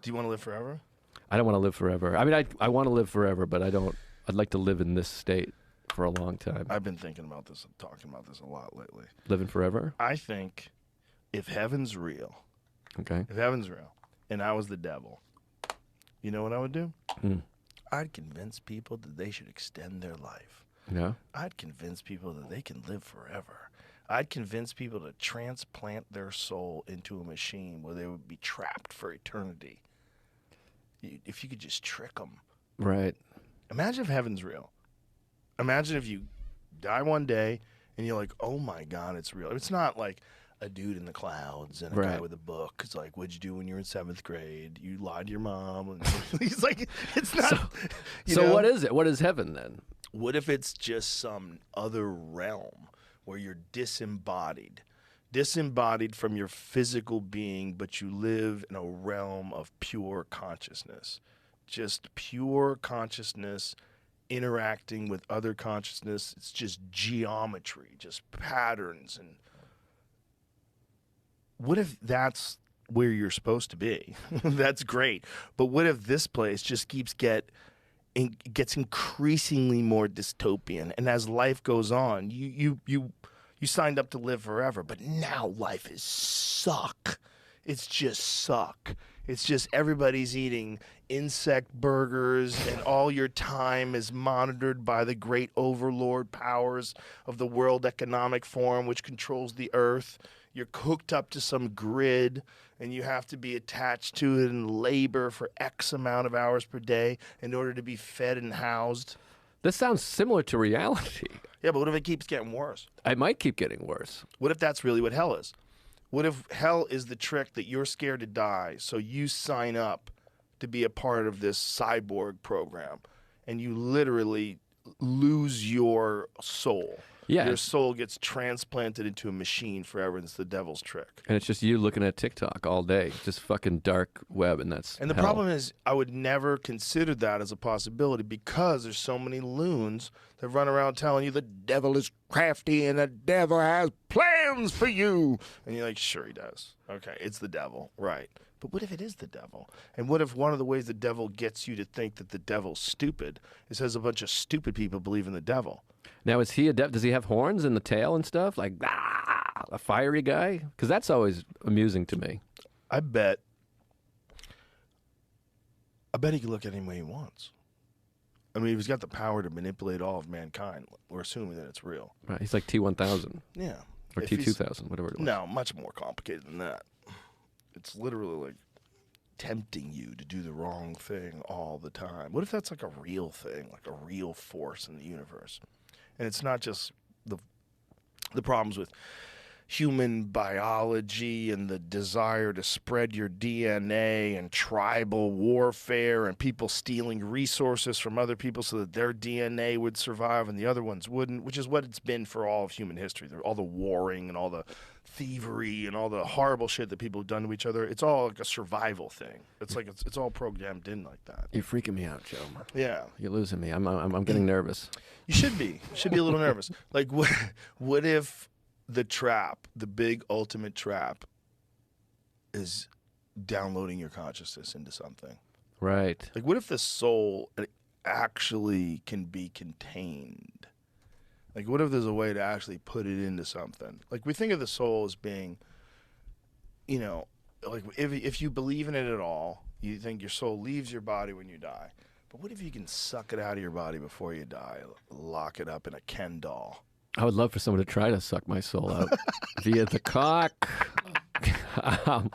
Do you want to live forever? I don't want to live forever. I mean, I want to live forever, but I don't. I'd like to live in this state for a long time. I've been thinking about this and talking about this a lot lately. Living forever? I think if heaven's real, Okay. if heaven's real, and I was the devil, you know what I would do? I'd convince people that they should extend their life. Yeah. I'd convince people that they can live forever. I'd convince people to transplant their soul into a machine where they would be trapped for eternity. If you could just trick them. Right. Imagine if heaven's real. Imagine if you die one day and you're like, oh my God, it's real. It's not like a dude in the clouds and a guy with a book. It's like, what'd you do when you were in 7th grade? You lied to your mom. And he's like, it's not. So what is it? What is heaven then? What if it's just some other realm where you're disembodied from your physical being, but you live in a realm of pure consciousness, just pure consciousness interacting with other consciousness. It's just geometry, just patterns. And what if that's where you're supposed to be? That's great. But what if this place just gets increasingly more dystopian, and as life goes on, you signed up to live forever, but now life is suck. It's just suck. It's just everybody's eating insect burgers, and all your time is monitored by the great overlord powers of the World Economic Forum, which controls the earth. You're hooked up to some grid, and you have to be attached to it and labor for X amount of hours per day in order to be fed and housed. This sounds similar to reality. Yeah, but what if it keeps getting worse? It might keep getting worse. What if that's really what hell is? What if hell is the trick that you're scared to die, so you sign up to be a part of this cyborg program, and you literally lose your soul? Yeah. Your soul gets transplanted into a machine forever, and it's the devil's trick. And it's just you looking at TikTok all day, just fucking dark web, and that's And the hell. problem is, I would never consider that as a possibility because there's so many loons that run around telling you the devil is crafty and the devil has plans for you. And you're like, sure he does. Okay, it's the devil, right. But what if it is the devil? And what if one of the ways the devil gets you to think that the devil's stupid is has a bunch of stupid people believe in the devil? Now, is he a does he have horns in the tail and stuff? Like, a fiery guy? Because that's always amusing to me. I bet he can look at any way he wants. I mean, he's got the power to manipulate all of mankind. We're assuming that it's real. Right, he's like T-1000. Yeah. Or T-2000, whatever it was. No, much more complicated than that. It's literally like tempting you to do the wrong thing all the time. What if that's like a real thing, like a real force in the universe? And it's not just the problems with human biology and the desire to spread your DNA and tribal warfare and people stealing resources from other people so that their DNA would survive and the other ones wouldn't, which is what it's been for all of human history. All the warring and all the thievery and all the horrible shit that people have done to each other. It's all like a survival thing. It's like it's all programmed in like that. You're freaking me out, Joe. Yeah. You're losing me. I'm getting nervous. You should be. You should be a little nervous. Like, what if the trap, the big ultimate trap, is downloading your consciousness into something? Right. Like, what if the soul actually can be contained? Like, what if there's a way to actually put it into something? Like, we think of the soul as being, you know, like if you believe in it at all, you think your soul leaves your body when you die. But what if you can suck it out of your body before you die, lock it up in a Ken doll? I would love for someone to try to suck my soul out via the cock. But